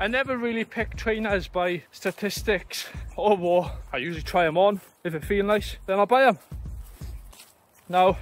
I never really pick trainers by statistics or what. I usually try them on. If it feels nice, then I'll buy them. Now,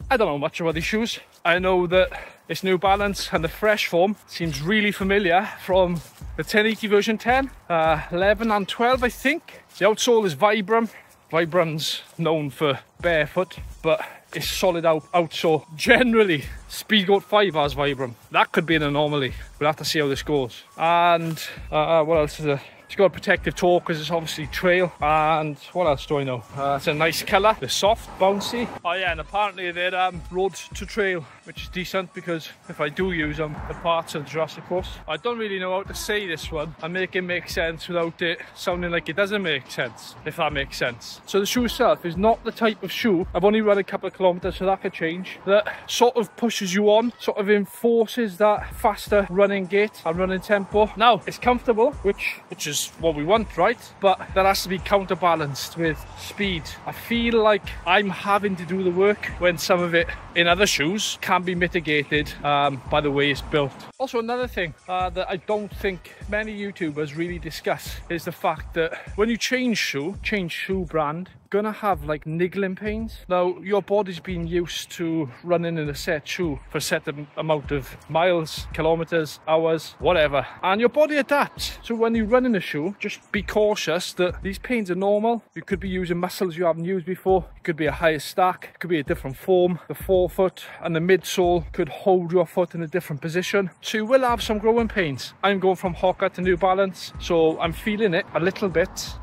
I don't know much about these shoes. I know that it's New Balance and the Fresh Foam seems really familiar from the 1080 version 10, 11 and 12 I think. The outsole is Vibram. Vibram's known for barefoot, but it's solid outsole. Generally, Speedgoat 5 has Vibram. That could be an anomaly. We'll have to see how this goes. And what else is there? It's got a protective toe because it's obviously trail. And what else do I know? It's a nice colour. They're soft, bouncy. Oh yeah, and apparently they're road to trail, which is decent because if I do use them at parts of Jurassic Coast, I don't really know how to say this one and make it make sense without it sounding like it doesn't make sense, if that makes sense. So the shoe itself is not the type of shoe, I've only run a couple of kilometres so that could change, that sort of pushes you on, sort of enforces that faster running gait and running tempo. Now, it's comfortable, which is what we want, right? But that has to be counterbalanced with speed. I feel like I'm having to do the work when some of it in other shoes can be mitigated by the way it's built. Also, another thing that I don't think many YouTubers really discuss is the fact that when you change shoe brand, gonna have like niggling pains. Now, your body's been used to running in a set shoe for a set amount of miles, kilometers, hours, whatever, and your body adapts. So when you run in a shoe, just be cautious that these pains are normal. You could be using muscles you haven't used before. It could be a higher stack, it could be a different form. The forefoot and the midsole could hold your foot in a different position, so you will have some growing pains. I'm going from Hoka to New Balance, so I'm feeling it a little bit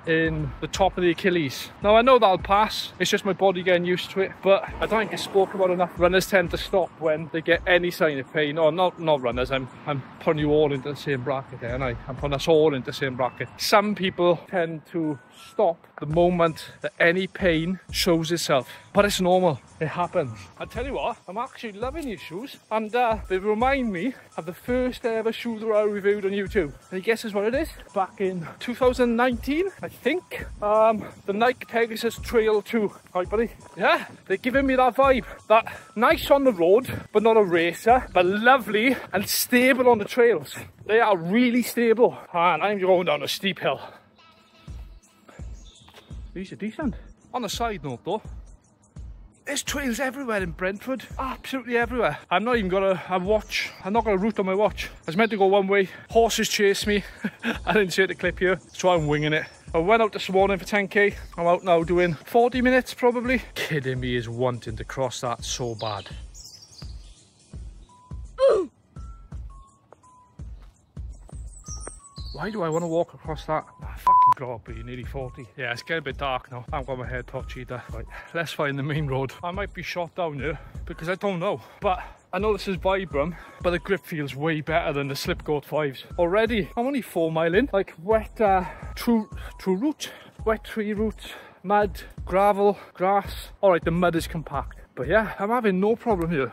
in the top of the Achilles. Now, I know that'll pass, it's just my body getting used to it, but I don't think it's spoken about enough. Runners tend to stop when they get any sign of pain, or not runners, I'm putting you all into the same bracket there, and I'm putting us all into the same bracket. Some people tend to stop the moment that any pain shows itself, but it's normal, it happens. I tell you what, I'm actually loving these shoes, and they remind me of the first ever shoe that I reviewed on YouTube. Any guesses what it is? Back in 2019, I think. The Nike Pegasus Trail 2. Right, buddy? Yeah, they're giving me that vibe. That nice on the road, but not a racer, but lovely and stable on the trails. They are really stable, and I'm going down a steep hill. These are decent. On a side note though, there's trails everywhere in Brentford, absolutely everywhere. I'm not even got a watch, I'm not got a route on my watch. I was meant to go one way, horses chased me. I didn't see the clip here, so I'm winging it. I went out this morning for 10k, I'm out now doing 40 minutes probably. Kidding me is wanting to cross that so bad. Why do I want to walk across that? I fucking grow up, but you're nearly 40. Yeah, it's getting a bit dark now. I haven't got my hair touched either. Right, let's find the main road. I might be shot down here because I don't know. But I know this is Vibram, but the grip feels way better than the Slipgoat 5s. Already, I'm only 4 mile in. Like wet true root, wet tree root, mud, gravel, grass. All right, the mud is compact. But yeah, I'm having no problem here.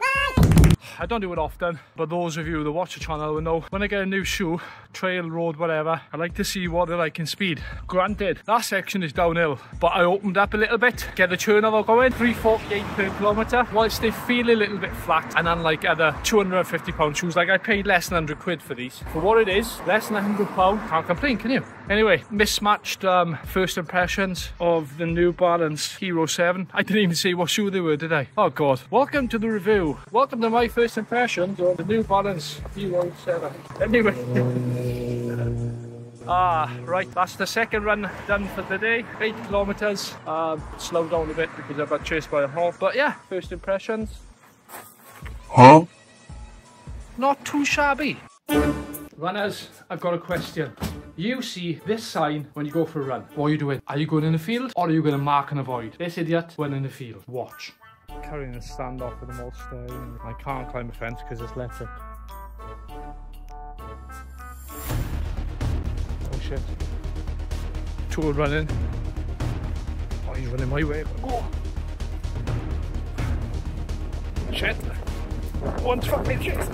I don't do it often, but those of you that watch the channel will know when I get a new shoe, trail, road, whatever, I like to see what they're like in speed. Granted, that section is downhill, but I opened up a little bit, get the turnover going, 348 per kilometre, whilst they feel a little bit flat, and unlike other £250 shoes, like I paid less than 100 quid for these. For what it is, less than £100, can't complain, can you? Anyway, mismatched first impressions of the New Balance Hero 7. I didn't even see what shoe they were, did I? Oh god. Welcome to the review. Welcome to my first impressions of the New Balance Hero 7. Anyway. Right, that's the second run done for the day. 8 kilometres. Slowed down a bit because I got chased by a hawk. But yeah, first impressions. Huh? Not too shabby. Runners, I've got a question. You see this sign when you go for a run. What are you doing? Are you going in the field or are you going to mark and avoid? This idiot went in the field. Watch. Carrying a standoff with them all staring. I can't climb a fence because it's leopard. Oh shit. Two are running. Oh, he's running my way. Oh. Shit. One's fucking shit.